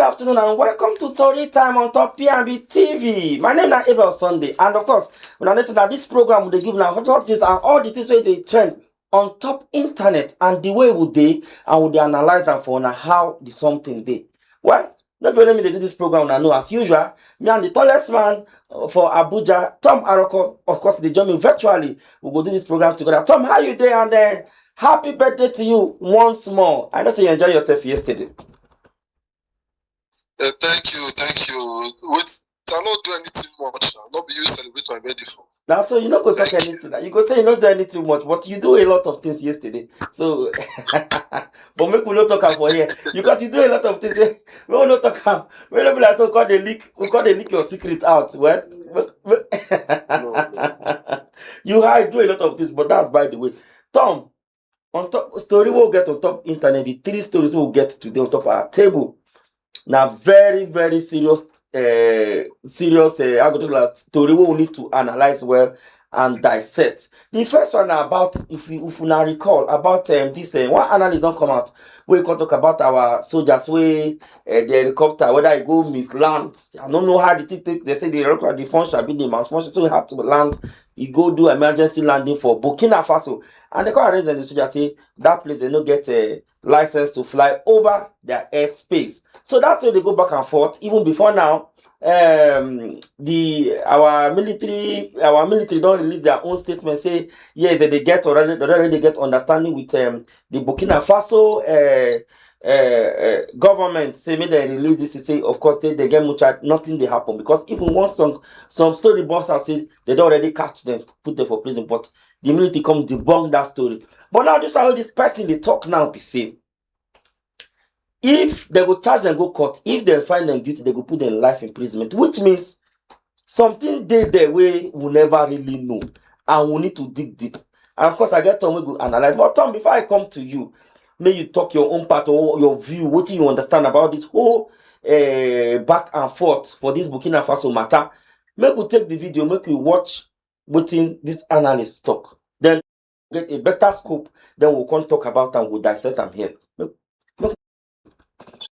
afternoon and welcome to Tori Time on Top P&B TV. My name is Abel Sunday, and of course, when I listen to this program, they give now hot news and all the things where they trend on top internet and the way would they and would they analyze them for now how the something they. Well, nobody let me do this program now. No, as usual, me and the tallest man for Abuja, Tom Aroko, of course, they join me virtually. We will do this program together. Tom, how you doing? And then happy birthday to you once more. I know say you enjoy yourself yesterday. Thank you. Wait, I not do anything much now. Not be you celebrate my birthday for. Now, so you not go talk anything. You go say you not do anything much, but you do a lot of things yesterday. So, but make we not talk about here because you do a lot of things. We will not talk about. We don't be like so call the leak. We call the leak your secret out. Well, No. you do a lot of things, but that's by the way. Tom, on top story we'll get on top internet. The 3 stories we'll get today on top our table. Now, very, very serious, I go to that story we will need to analyze well and dissect. The first one about, if you now recall, about this one analyst don't come out. We can talk about our soldiers, the helicopter, whether it go misland. I don't know how the thing they say the helicopter, the function should be the malfunction, so we have to land. You go do emergency landing for Burkina Faso, and the car arrest and the soldiers say that place they don't get a license to fly over their airspace. So that's why they go back and forth. Even before now, our military don't release their own statement. Say yes, that they already get understanding with the Burkina Faso government. Say maybe they release this. Say of course they get much. Nothing they happen because even once some story boss have said they don't already catch them, put them for prison, but the military come debunk that story. But now this is how this person they talk now be say. If they go charge them go court, if they find them guilty, they go put them in life imprisonment, which means something they there way we never really know, and we need to dig deep. And of course, I get Tom we go analyze. But Tom, before I come to you, may you talk your own part or your view. What do you understand about this whole back and forth for this Burkina Faso matter? Make we take the video, make you watch what this analyst talk. Then get a better scope. Then we'll come talk about and we'll dissect them here.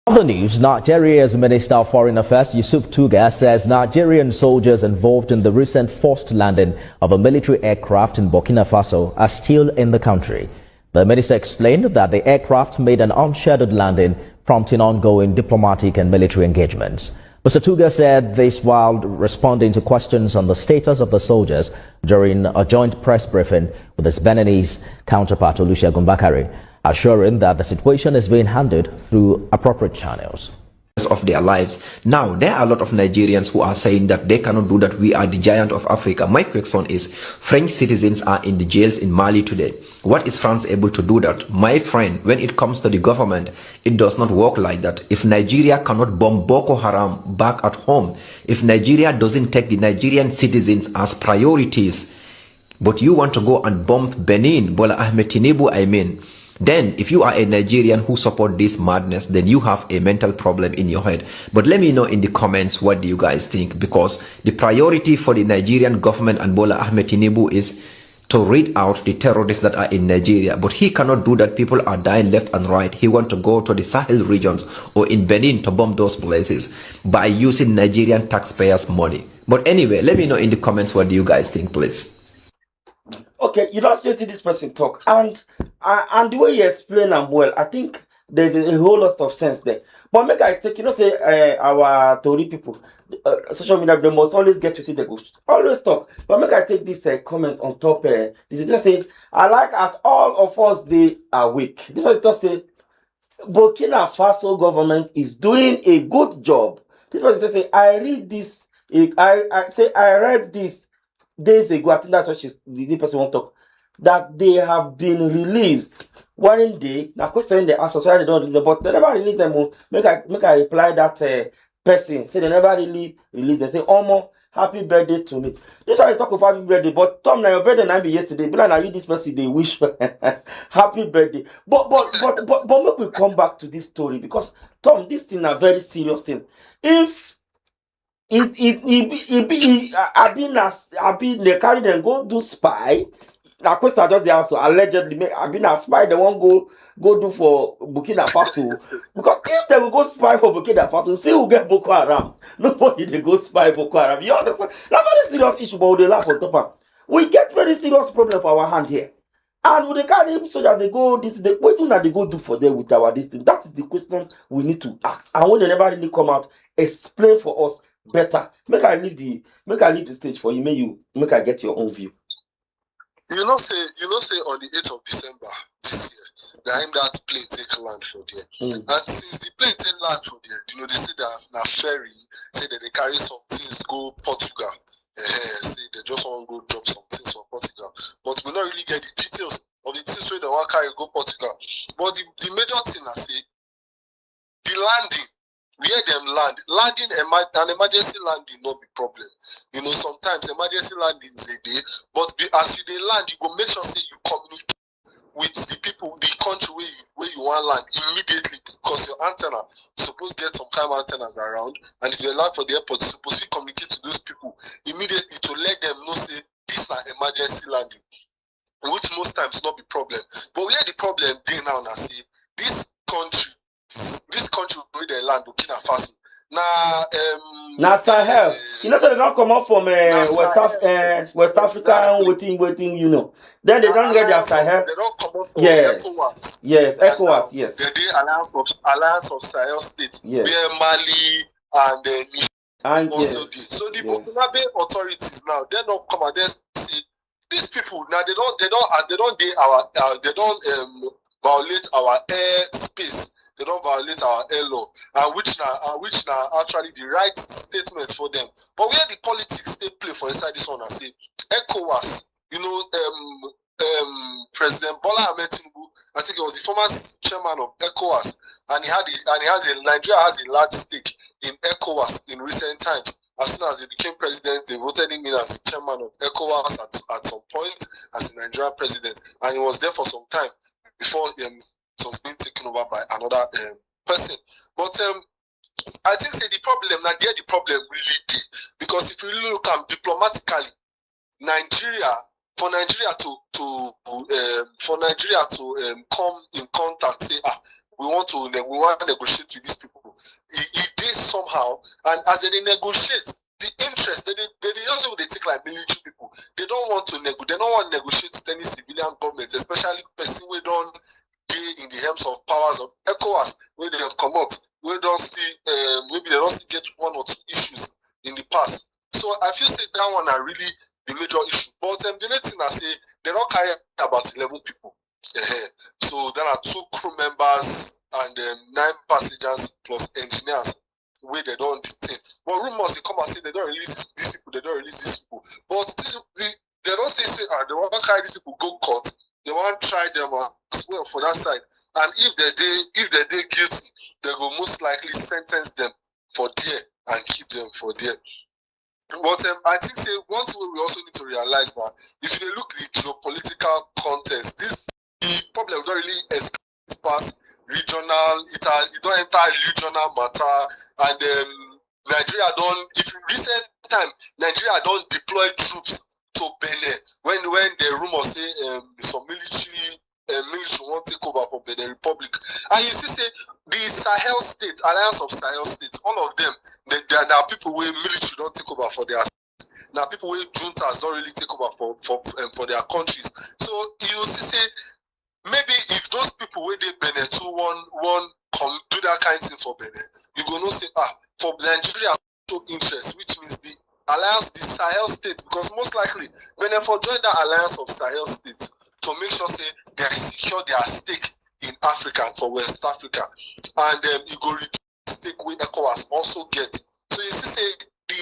Other news, Nigeria's Minister of Foreign Affairs Yusuf Tuga says Nigerian soldiers involved in the recent forced landing of a military aircraft in Burkina Faso are still in the country. The minister explained that the aircraft made an unscheduled landing, prompting ongoing diplomatic and military engagements. Mr. Tuga said this while responding to questions on the status of the soldiers during a joint press briefing with his Beninese counterpart Olusegun Bakare, assuring that the situation is being handled through appropriate channels of their lives. Now, there are a lot of Nigerians who are saying that they cannot do that. We are the giant of Africa. My question is, French citizens are in the jails in Mali today. What is France able to do that? My friend, when it comes to the government, it does not work like that. If Nigeria cannot bomb Boko Haram back at home, if Nigeria doesn't take the Nigerian citizens as priorities, but you want to go and bomb Benin, Bola Ahmed Tinubu, then if you are a Nigerian who support this madness, then you have a mental problem in your head. But let me know in the comments, what do you guys think? Because the priority for the Nigerian government and Bola Ahmed Tinubu is to rid out the terrorists that are in Nigeria. But he cannot do that. People are dying left and right. He wants to go to the Sahel regions or in Benin to bomb those places by using Nigerian taxpayers' money. But anyway, let me know in the comments, what do you guys think, please? Okay, you don't see this person talk, and the way you explain them well, I think there's a whole lot of sense there. But make I take, say our Tori people, social media, they must always get with it. They go always talk. But make I take this comment on top. This is just say I like as all of us they are weak. This was just say Burkina Faso government is doing a good job. This was just say I read this. I read this days ago. I think that's what the person want to talk. That they have been released. One day, now question they ask us why they don't release them, but they never release them. Make I reply that person. Say they never really release them. Say, Omo, happy birthday to me. This why I talk of happy birthday, but Tom, now your birthday not be yesterday. But now you this person they wish happy birthday. But make we come back to this story because Tom, this thing a very serious thing. If I been they carry them go do spy. Now, Costa just the answer allegedly. I've been a spy. They won't go do for Burkina Faso because if they will go spy for Burkina Faso, see who get Boko Haram. Nobody they go spy Boko Haram. You understand? Now, very serious issue, but they laugh on top of. We get very serious problem for our hand here. And with the kind of soldiers they go this, what do they go do for them with our distance? That is the question we need to ask. And when they never really come out, explain for us better. Make I leave the stage for you. Make I get your own view. You know say on the 8th of December this year, that plane take land for there. And since the plane take land for there, they say that na ferry, say that they carry some things go Portugal. Say they just want to go drop some things for Portugal. But we not really get the details of the things where they want carry go Portugal. But the major thing I say, the landing, where them landing an emergency landing not be problem. Sometimes emergency landing is a day, but as you dey land, you go make sure say you communicate with the people, the country where you want land immediately, because your antenna suppose get some kind of antennas around, and if you land for the airport, you suppose to communicate to those people immediately to let them know say this na emergency landing, which most times not be problem. But where the problem dey now na say this country where they land, Burkina Faso. Now Sahel. So they don't come out from West Africa waiting, Then they don't get their Sahel. They don't come out from ECOWAS. Yes, ECOWAS, yes. The Alliance of Sahel States, where Mali and and also did. So the Burkina authorities now, they don't come and they say these people now they don't violate our air space. They don't violate our air law, which now actually the right statement for them. But where the politics they play for inside this one, I say ECOWAS. President Bola Ahmed Tinubu, I think he was the former chairman of ECOWAS, and Nigeria has a large stake in ECOWAS in recent times. As soon as he became president, they voted him in as chairman of ECOWAS at some point as a Nigerian president, and he was there for some time before it was being taken over by another person. But I think the problem now, the problem really did, because if you look at diplomatically, for Nigeria to come in contact, say we want to negotiate with these people, it did somehow, and as they negotiate, the interest they also take like military people. They don't want to negotiate with any civilian government, especially person we don't be in the helms of powers of ECOWAS, where they come out, we don't see maybe they don't get one or two issues in the past. So I feel say that one are really the major issue. But the next thing I say, they don't carry about 11 people. So there are 2 crew members and 9 passengers plus engineers where they don't detain. But rumors they come and say they don't release these people, they don't release these people. But they don't say they want to carry these people go court. They want to try them as well for that side. And if they guilty, they will most likely sentence them for there and keep them for there. But I think one thing we also need to realize that if you look at the geopolitical context, the problem don't really escalate past regional, it don't enter regional matter, and Nigeria don't, if in recent time, Nigeria don't deploy troops to Benin when the rumor say some military won't take over for Benin Republic. And you see the Sahel state, Alliance of Sahel States, all of them, there are people where military don't take over for their states. Now people where juntas don't really take over for their countries. So you see maybe if those people where they Benin to one come do that kind of thing for Benin, you go no say for Nigeria show interest, which means the alliance, the Sahel states, because most likely Benin for join that Alliance of Sahel States to make sure say they secure their stake in Africa and for West Africa, and you go reduce the stake where ECOWAS also get. So you see the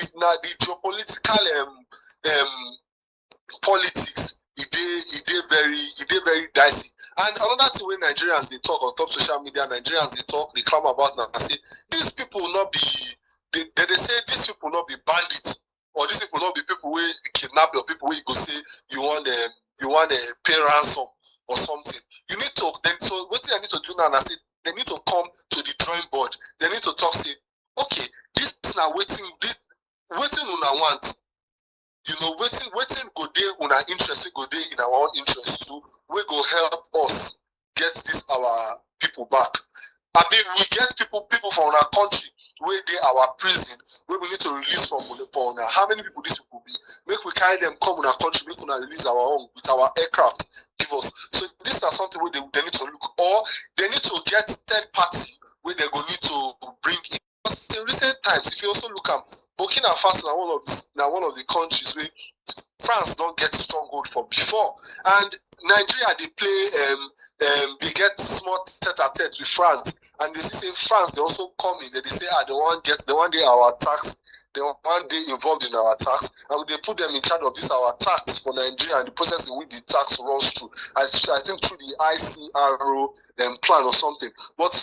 geopolitical politics. It very dicey. And another thing when Nigerians they talk on top social media, Nigerians they claim about now. They say these people will not be. They say these people will not be bandits, or these people will not be people who kidnap your people. Where you go say you want to pay ransom or something. You need to so what I need to do now? I say they need to come to the drawing board. They need to talk. Say okay, this now waiting una want. Waiting go there una interest, we go dey in our own interest too. We go help us get this our people back. I mean, we get people from our country where they our prison, where we need to release from for now. How many people this will be? Make we carry them come in our country, make we release our own with our aircraft. Give us. So this is something where they need to look, or they need to get third party where they go need to bring in. In recent times, if you also look at Burkina Faso, now one of the countries where France don't get stronghold for before, and Nigeria they play they get small tete-a-tete with France, and they say France they also come in, they say they want day our tax, they want day involved in our tax, and they put them in charge of this our tax for Nigeria and the process in which the tax runs through. I think through the ICRO plan or something, but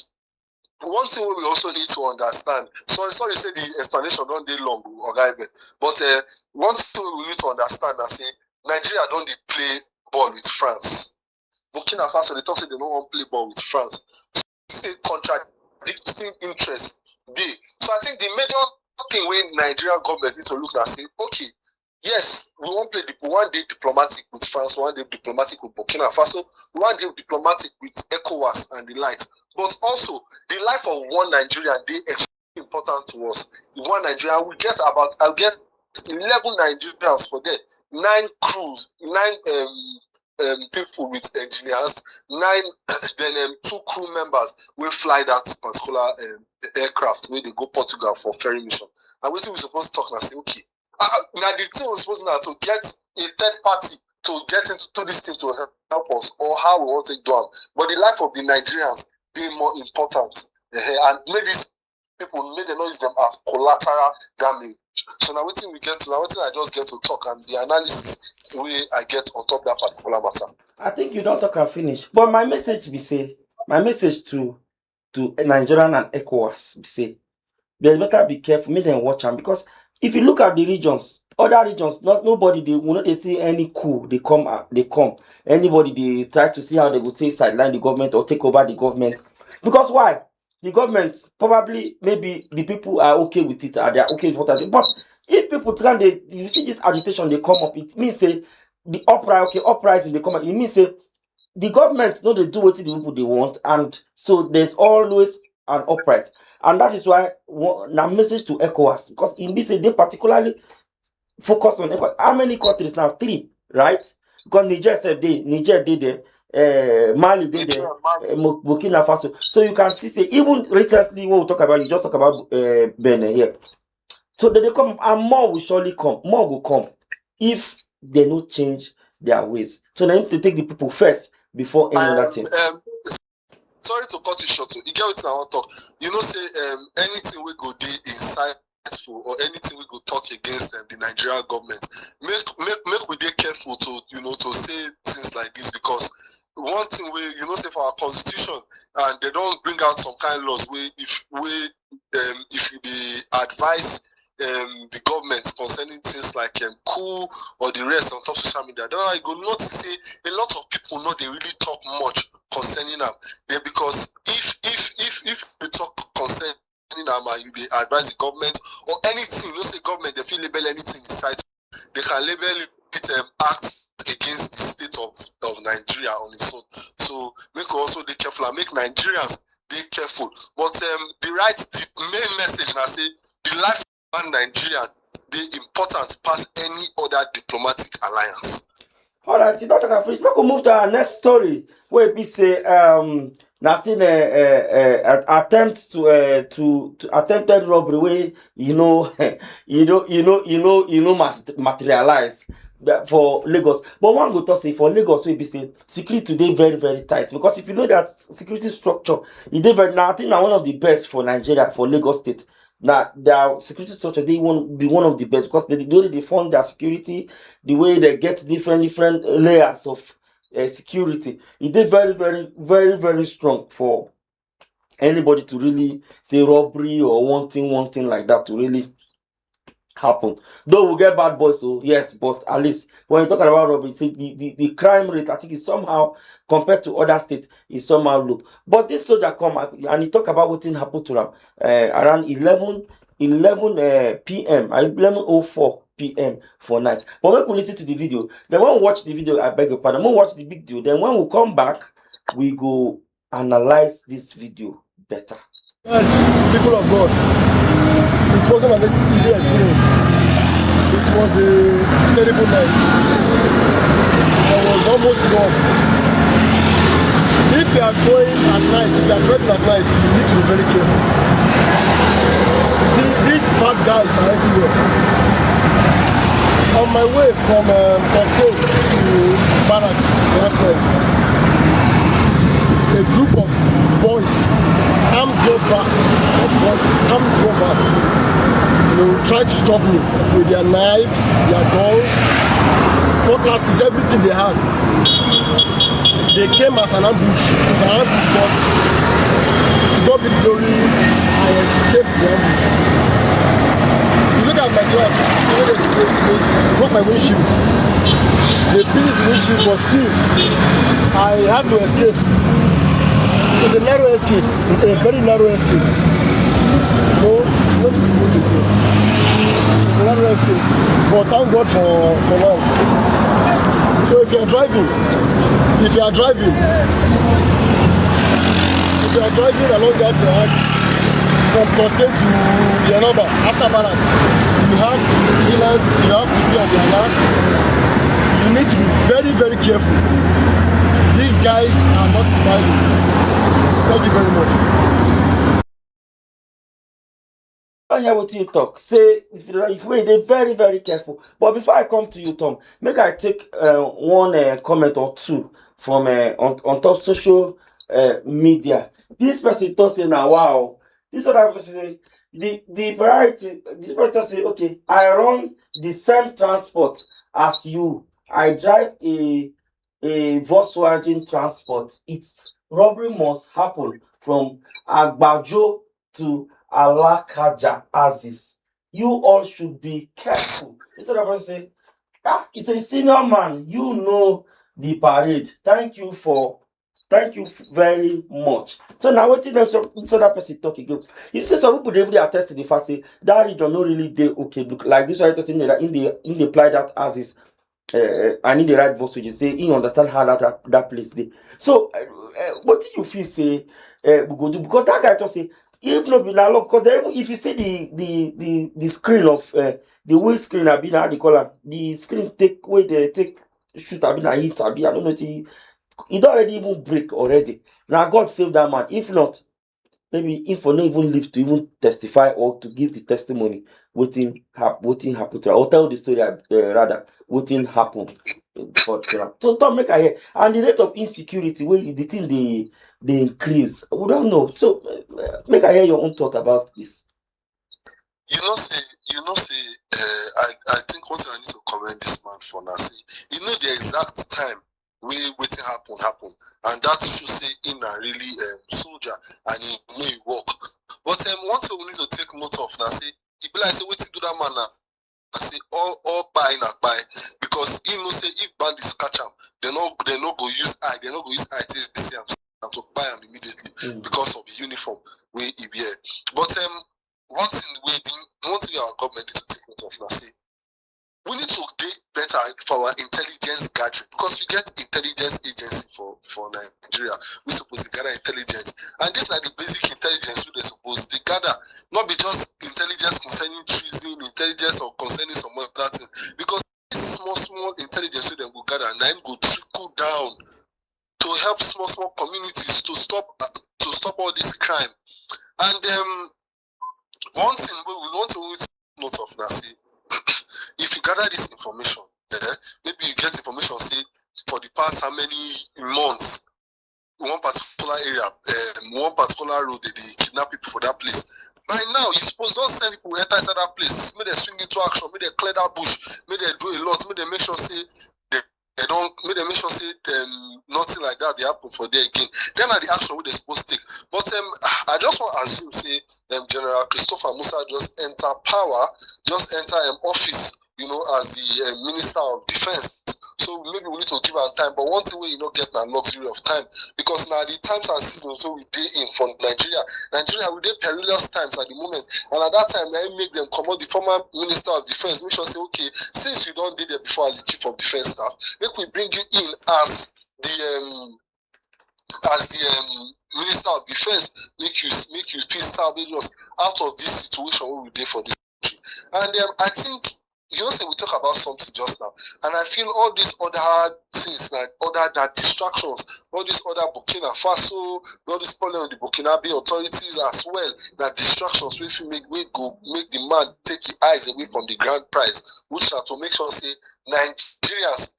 one thing we also need to understand, sorry, say the explanation don't be long, okay, but one thing we need to understand is say Nigeria don't play ball with France. Burkina Faso, they talk say they don't want to play ball with France. It's a contradicting interest. So I think the major thing where Nigerian government needs to look and say, okay, yes, we won't play one day diplomatic with France, one day diplomatic with Burkina Faso, one day diplomatic with ECOWAS and the likes. But also, the life of one Nigerian, they extremely important to us. One Nigerian, I'll get 11 Nigerians for that. 9 crews, 9 people with engineers, 9 then 2 crew members will fly that particular aircraft where they go Portugal for ferry mission. And we're supposed to talk and say, okay, now the thing we're supposed now to get a third party to get into this thing to help us, or how we want to do it. But the life of the Nigerians be more important, and maybe people they not use them as collateral damage. So now what we get to, now what I just get to talk and the analysis way I get on top that particular matter. I think you don't talk and finish. But my message to Nigerian and ECOWAS be say, they better be careful, make them watch them, because if you look at the regions, other regions, nobody they see any coup, they come. Anybody they try to see how they would say sideline the government or take over the government. Because why? The government, probably maybe the people are okay with it, they are okay with what I do. But if people try, you see this agitation, they come up, it means say the uprising they come up, it means say the government they do what the people they want, and so there's always an upright. And that is why now message to ECOWAS, because in this they particularly focus on ECOWAS. How many countries now? 3, right? Because Niger did there, Mali did there, Burkina Faso. So you can see, say, even recently when we talk about, you just talk about Benin here. So they come, and more will surely come. More will come if they don't change their ways. So they need to take the people first before any other thing. Sorry to cut you short. You get what I want to talk. You know, say anything we go do insightful or anything we go talk against the Nigerian government, make we be careful to to say things like this, because one thing we say for our constitution, and they don't bring out some kind of laws where if you be advise the government concerning things like coup or the rest on top of social media, then I go not say a lot of people they really talk much concerning them. Then because if you talk concerning them and you advise the government or anything, say government they feel label anything inside, they can label it act against the state of Nigeria on its own. So make also be careful and make Nigerians be careful. But the main message I say the life of Nigeria be important past any other diplomatic alliance. All right, you don't talk about. We can move to our next story where we say now seen attempt to attempted robbery where materialize for Lagos. But one go to say for Lagos we be say security today very very tight, because if you know that security structure is very now I think now one of the best for Nigeria, for Lagos State. Now their security structure they won't be one of the best, because they fund their security the way they get different layers of security. It did very very very very strong for anybody to really say robbery or one thing like that to really happen. Though we get bad boys, so yes, but at least when you're talking about robbery, see the crime rate I think is somehow compared to other states is somehow low. But this soldier come and he talk about what happened to them around 11 p.m. 11:04 p.m. for night. But when we listen to the video, then when we watch the video, I beg your pardon, when we watch the video, then when we come back, we go analyze this video better. Yes, people of God, it wasn't an easy experience. It was a terrible night. I was almost gone. If you are going at night, if you are driving at night, you need to be very careful. You see, these bad guys are everywhere. On my way from Costco to Barracks last night, a group of boys, armed robbers, tried to stop me with their knives, their guns, cutlasses, everything they had. They came as an ambush. It was an ambush, but to God be the glory, I escaped the ambush. You look at my glass, they broke my windshield. They pieces the windshield, but still, I had to escape. It was a narrow escape, a very narrow escape. No need to put it here. A narrow escape. But thank God for one. So if you are driving along that from Costco to Yanaba after Barracks, you have to be vigilant, you have to be on the alert. You need to be very, very careful. These guys are not smiling. Thank you very much. I hear what you talk. Say if they're very, very careful. But before I come to you, Tom, make I take one comment or two from on top social media. This person thought say now, wow. This other person say the variety. This person say, okay, I run the same transport as you. I drive a Volkswagen transport. It's robbery must happen from Agbajo to Alakaja Aziz. You all should be careful. Instead of us say, it's a senior man. You know the parade. Thank you very much. So now what did that person talk again? You see, some people they really attest to the fact say that region not really they okay. Look like this writer saying that in the apply that as is. I need the right voice to say you understand how that place dey. So what do you feel say we go do? Because that guy just say if not be na law, because if you see the screen of the way screen have been, how they call am, the screen take way they take shoot have been a hit have been, I don't know, it don't already even break already. Now God save that man. If not, maybe if not even live to even testify or to give the testimony wetin happen to her, or tell the story rather wetin happen for her. So Tom, make I hear. And the rate of insecurity wey the thing they increase, we don't know. So make I hear your own thought about this. You know say I think one thing I need to commend this man for now, say you know the exact time wetin happen, and that should say in a really soldier and he know he work. But one thing we need to take note of now, say e be like say wetin do that man now, I say all buy na buy, because he know say if bandits catch am, they no go use eye take see am and to buy am immediately because of the uniform wey he wear. But one thing our government needs to take note of now, say we need to do better for our intelligence gathering, because we get intelligence agency for Nigeria. We supposed to gather intelligence, and this is like the basic intelligence we supposed to gather, not be just intelligence concerning treason, intelligence or concerning some other thing, because this small intelligence we will gather and then go trickle down to help small communities to stop all this crime. And one thing we want to note of now, see, if you gather this information, maybe you get information, say, for the past how many months, one particular area, one particular road, they kidnap people for that place. By now, you suppose don't send people enter inside that place. May they swing into action, may they clear that bush, may they do a lot, may they make sure say they don't, may they make sure say nothing like that they happen for there again. Then are the action they supposed to take. But I just want to assume say General Christopher Musa just enter power, just enter office, you know, as the Minister of Defense So maybe we need to give our time. But one thing we get a luxury of time, because now the times and seasons so we day in for Nigeria we dey perilous times at the moment, and at that time I make them come out the former Minister of Defence, make sure say okay, since you don't did there before as the Chief of Defence Staff, make we bring you in as the Minister of Defence, make you feel salvage us out of this situation where we did for this country. And I think say we talk about something just now, and I feel all these other things, like other distractions, all these other Burkina Faso, all this problem with the Burkinabe authorities as well, that distractions we make the man take his eyes away from the grand prize, which are to make sure say Nigerians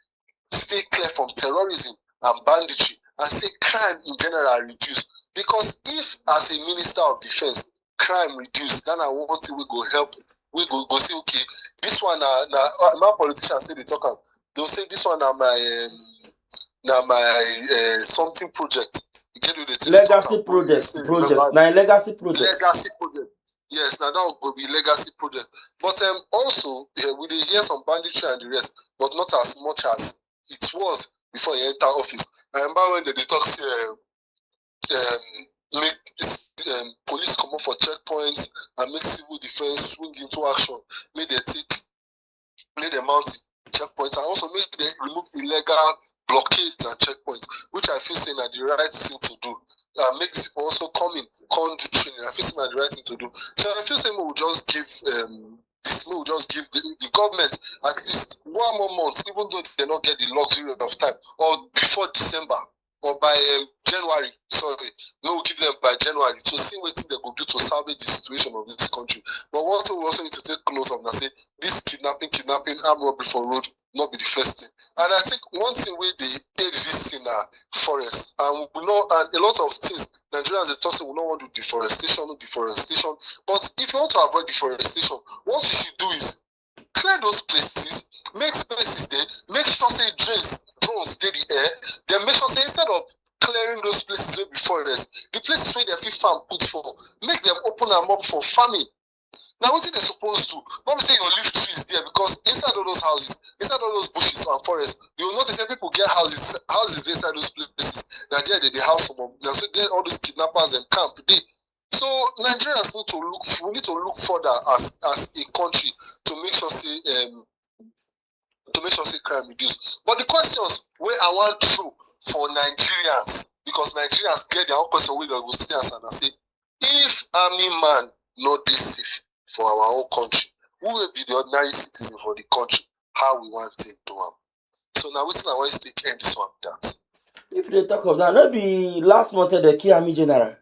stay clear from terrorism and banditry, and say crime in general reduce. Because if as a Minister of Defence crime reduce, then I want to we go help. We go say okay, this one my politicians say they talk am. They'll say this one my something project. You get what they legacy project. Now legacy project. Legacy project. Yes, now that will be legacy project. But also we dey hear some banditry and the rest, but not as much as it was before you enter office. I remember when they talk say make police come up for checkpoints and make civil defense swing into action. Make them mount checkpoints, and also make them remove illegal blockades and checkpoints, which I feel saying are the right thing to do. Make people also come in, come do training. I feel saying are the right thing to do. So I feel saying we will just give the government at least 1 more month, even though they not get the luxury of time, or before December, or by January, we'll give them by January to see what they could do to salvage the situation of this country. But what we also need to take close of and say this kidnapping, armed robbery for road not be the first thing. And I think one thing where they exist in our forest, and we know, and a lot of things Nigerians they talk say we don't want to do deforestation. But if you want to avoid deforestation, what you should do is clear those places, make spaces there, make sure say drones dey the air, then make sure say instead of clearing those places wey be forest, the places where they fit farm put for, make them open them up for farming. Now what they supposed to? Not say you leave trees there, because inside all those houses, inside all those bushes and forests, you will notice that people get houses inside those places. Now there they house some of them. So there all those kidnappers and camp there. So Nigerians need to look further as a country to make sure say crime reduce. But the questions where I want true for Nigerians, because Nigerians get their own question where they go stay and say, if army man not this safe for our own country, who will be the ordinary citizen for the country? How we want to do them? So now what's I want to take end this one that. If they talk of that, maybe last month the key army general.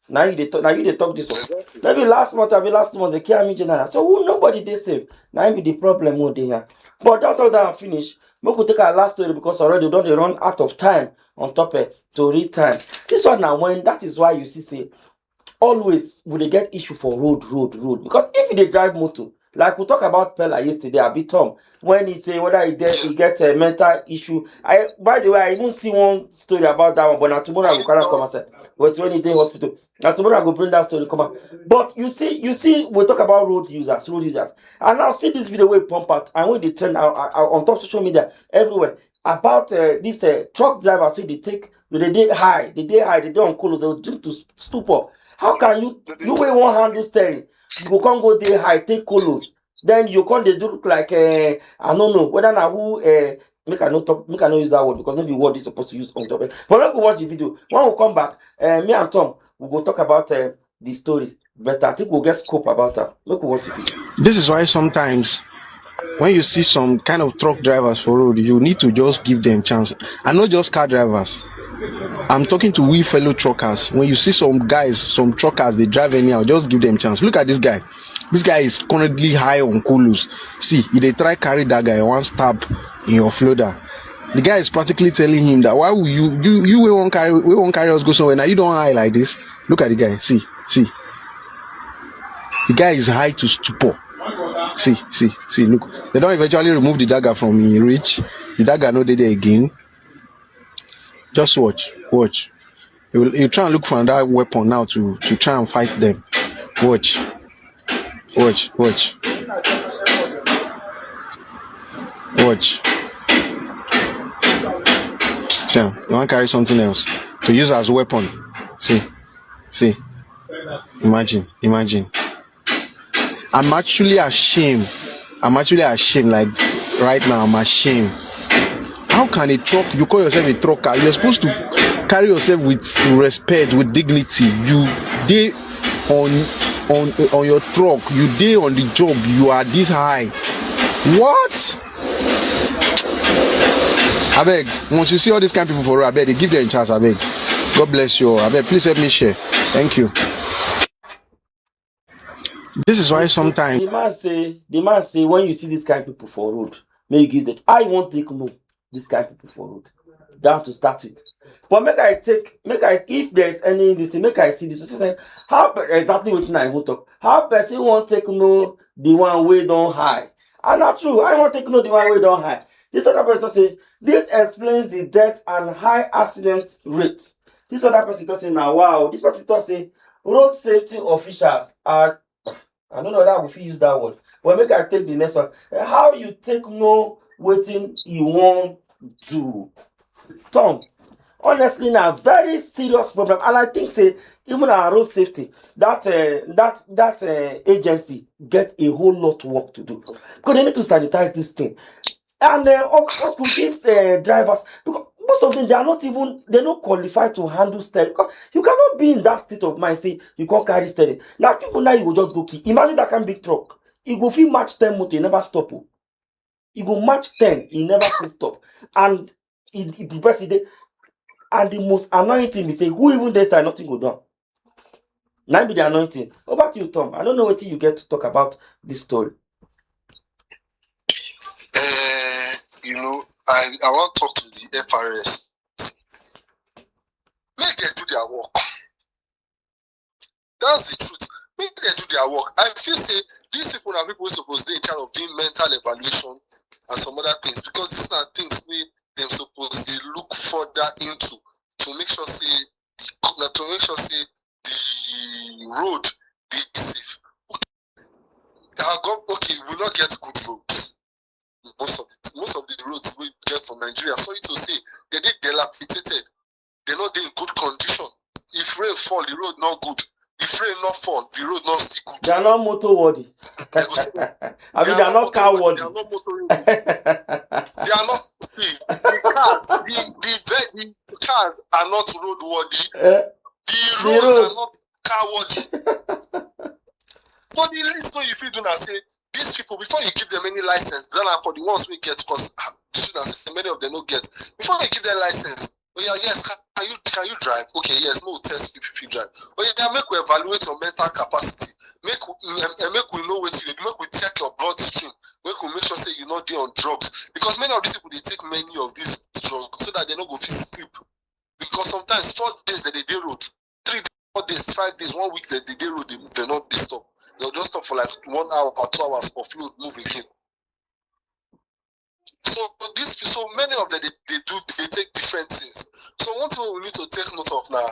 Now you they talk this one. Exactly. Maybe last month the key army general. So nobody they save. Now be the problem what they have. But that all that finish. We could take our last story because already don't they run out of time on top to read time. This one now when that is why you see say always would they get issue for road. Because if they drive motor, like we talk about Pella yesterday, a bit Tom, when he say whether he get a mental issue. By the way, I even see one story about that one, but now tomorrow I will come and say, but when he day hospital. Now tomorrow I go bring that story come out. But you see, we talk about road users, and now see this video where pump out and when they trend on top social media everywhere about this truck drivers. So they day high, they don't call they drink to stupor. How can you weigh one handle steering? You can't go there high, take colos. Then you can't they do like I don't know whether now who make I not use that word because maybe word is supposed to use on top. But let's go watch the video. When we come back, me and Tom will go talk about the story. But I think we'll get scope about that. Let's go watch the video. This is why sometimes when you see some kind of truck drivers for road, you need to just give them chance. And not just car drivers. I'm talking to we fellow truckers. When you see some guys, some truckers, they drive anyhow, just give them chance. Look at this guy. This guy is currently high on colos. See, if they try carry that guy, one stab in your floater. The guy is practically telling him that why will you won't carry us go somewhere. Now you don't high like this. Look at the guy. See. The guy is high to stupor. See, look. They don't eventually remove the dagger from his reach. The dagger not there again. Just watch. You try and look for another weapon now to try and fight them. Watch. See, you want to carry something else to use as a weapon. See. Imagine. I'm actually ashamed. Like right now, I'm ashamed. How can a truck? You call yourself a trucker? You're supposed to carry yourself with respect, with dignity. You day on your truck. You day on the job. You are this high. What? I beg. Once you see all these kind of people for road, I beg they give them a chance. I beg. God bless you all. I beg. Please help me share. Thank you. This is why sometimes the man say when you see this kind of people for road, may you give that. I won't take no this kind of people for road. Down to start with. But if there's any this make I see this. Say how exactly what I want talk. How person won't take no the one way down high. And not true. I won't take no the one way down high. This other person say this explains the death and high accident rate. This other person say now wow. This person say road safety officials are. I don't know that we fit use that word. But make I take the next one. How you take no waiting you want do? Tom, honestly, now very serious problem. And I think say even our road safety, that agency get a whole lot of work to do. Because they need to sanitize this thing. And of course, these drivers, because most of them they're not qualified to handle steering. Because you cannot be in that state of mind, say you can't carry steering. Now people now you will just go key. Imagine that kind of big truck. You go feel match 10 motor, you never stop. You go match 10, you never stop. And it prepares it. And the most annoying thing is say who even they say nothing go down. Now be the anointing. Over to you, Tom. I don't know what you get to talk about this story. I want to talk to the FRS. Make them do their work. That's the truth. Make them do their work. I feel say these people are people supposed to be in charge of doing mental evaluation and some other things, because these are things we them supposed to look further into to make sure say the road is safe. Okay, we will not get good roads. Most of the roads we get from Nigeria, sorry to say, they did dilapidated. They're not in good condition. If rain fall, the road not good. If rain not fall, the road not still good. They are not motor worthy. I mean, they are not car worthy. They are not motor worthy. They are not. See, the cars are not road worthy. The roads are not car worthy. So the least thing you feel do now say these people, before you give them any license, then for the ones we get, because many of them don't get. Before you give them license, oh yeah, yes, can you drive? Okay, yes, no test if you drive. Oh yeah, make we evaluate your mental capacity. Make we know what you do. Make we check your bloodstream. Make sure say you're not there on drugs. Because many of these people they take many of these drugs so that they don't go feel sleep. Because sometimes 4 days that they day road, 3 days, 4 days, 5 days, 1 week that they day road, they're not they stop. They'll just stop for like 1 hour or 2 hours for fluid move again. So many of them they take different things. So one thing we need to take note of now,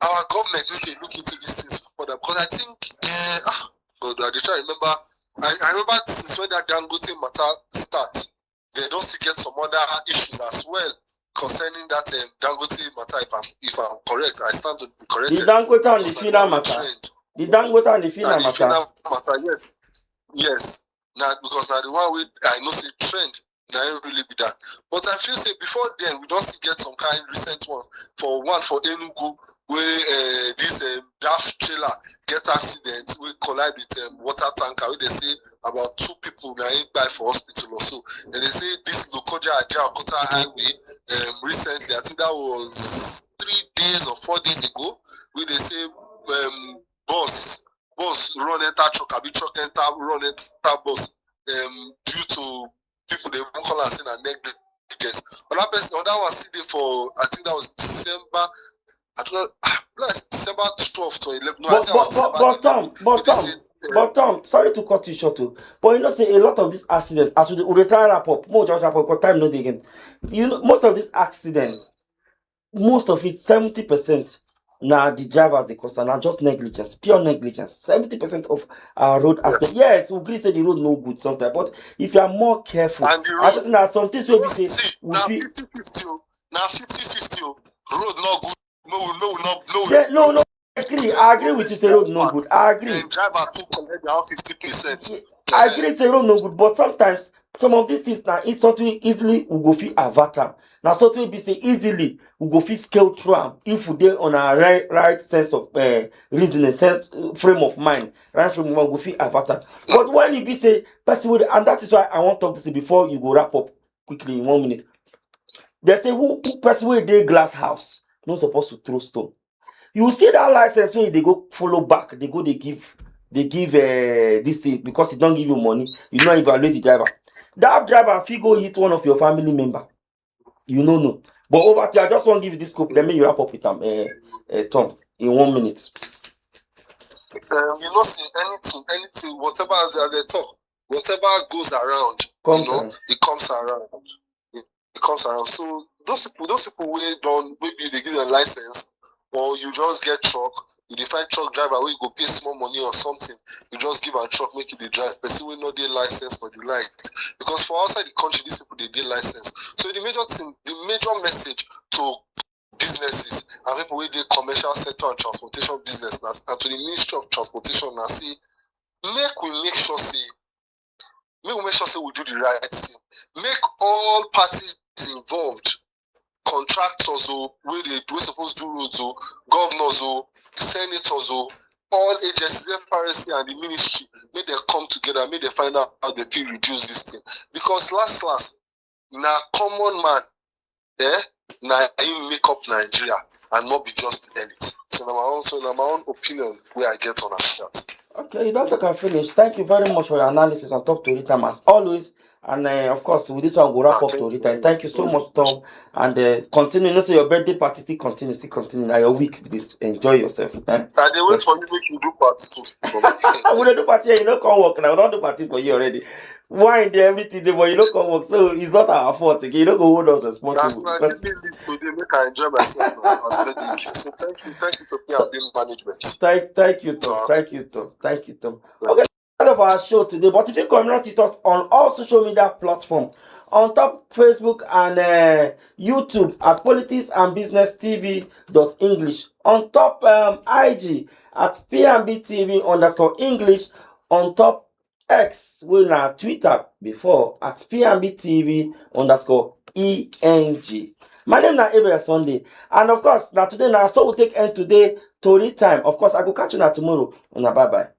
our government needs to look into these things further, because I think God, I try to remember. I remember since when that Dangote matter starts, they don't see get some other issues as well concerning that Dangote matter. If I'm correct, I stand to be corrected. The Dangote and the Fina matter. The Dangote and the Fina matter. Yes. Now because now the one with I know say trend. Now it really be that. But I feel say before then we don't see get some kind recent ones. For Enugu where this daft trailer get accident, we collide with water tanker where they say about 2 people now die for hospital or so. And they say this Lokoja Ajaokota highway recently, I think that was 3 days or 4 days ago, where they say bus run enter truck, truck enter run enter bus due to people they won't call us in a negligence. But that one sitting for I think that was December. I don't know, December 12th to 11th. No, but Tom, sorry to cut you short too. But you know, say a lot of these accidents, as we try wrap up, more just wrap up because time not again. You know, most of these accidents, most of it, 70%. Now the drivers they cause are just negligence, pure negligence. 70% of our road accidents. Yes, we agree say the road no good sometimes, but if you are more careful, I just know some things will be say now 50-50. Now 50-50. Road not good. No. I agree with you. Say road no good. I agree. Then driver too collect down 50%. I agree. Say road no good, but sometimes some of these things now it's something easily we go fit avert am. Now something be say easily we go fit scale through am if we dey on a right sense of reasoning, sense frame of mind, right frame of mind go fit avert am. But when you be say person wey, and that is why I want to talk this before you go wrap up quickly in 1 minute. They say who person wey dey glass house no supposed to throw stone. You see that license when they go follow back, they give this thing because he don't give you money, you not evaluate the driver. That driver fit go hit one of your family member. You know. But over to I just want to give you this scope, then me you wrap up with Tom in 1 minute. You know, see anything, whatever as they talk, whatever goes around, it comes around. It comes around. So those people wey don't maybe they give them license. Or you just get truck, you define truck driver where you go pay small money or something, you just give a truck, make it the drive. Person will not get license or the like. Because for outside the country, these people they get license. So the major message to businesses and people with the commercial sector and transportation business and to the Ministry of Transportation now see, make sure we do the right thing. Make all parties involved. Contractors where they supposed to do roads, governors, senators, all agencies, FRC and the ministry, may they come together, may they find out how they can reduce this thing. Because last, na common man, na him make up Nigeria and not be just elite. So na my own opinion where I get on that. Okay, you don't talk and finish. Thank you very much for your analysis on top Tori time as always. And of course, with this one, we'll wrap up Tori time. Thank you so much, Tom. And continue. You know, so your birthday party still continue. Now your week, please enjoy yourself. And they wait for you to make you do party too. I'm gonna do party. You know, come work now. We don't do party for you already. Wine there, everything there, but you don't come work. So it's not our fault. Okay, you don't go hold us responsible. That's why I didn't leave today. Make I enjoy myself as birthday gift. So thank you to P and B management. Thank you, Tom. Okay. Of our show today, but if you communicate with us on all social media platforms, on top Facebook and YouTube at Politics and Business TV.English, on top IG at PNBTV_English, on top X, we na Twitter before at PNBTV_ENG. My name is Abel Sunday, and of course, now today now so we take end today Tori time. Of course, I go catch you now tomorrow. Bye bye.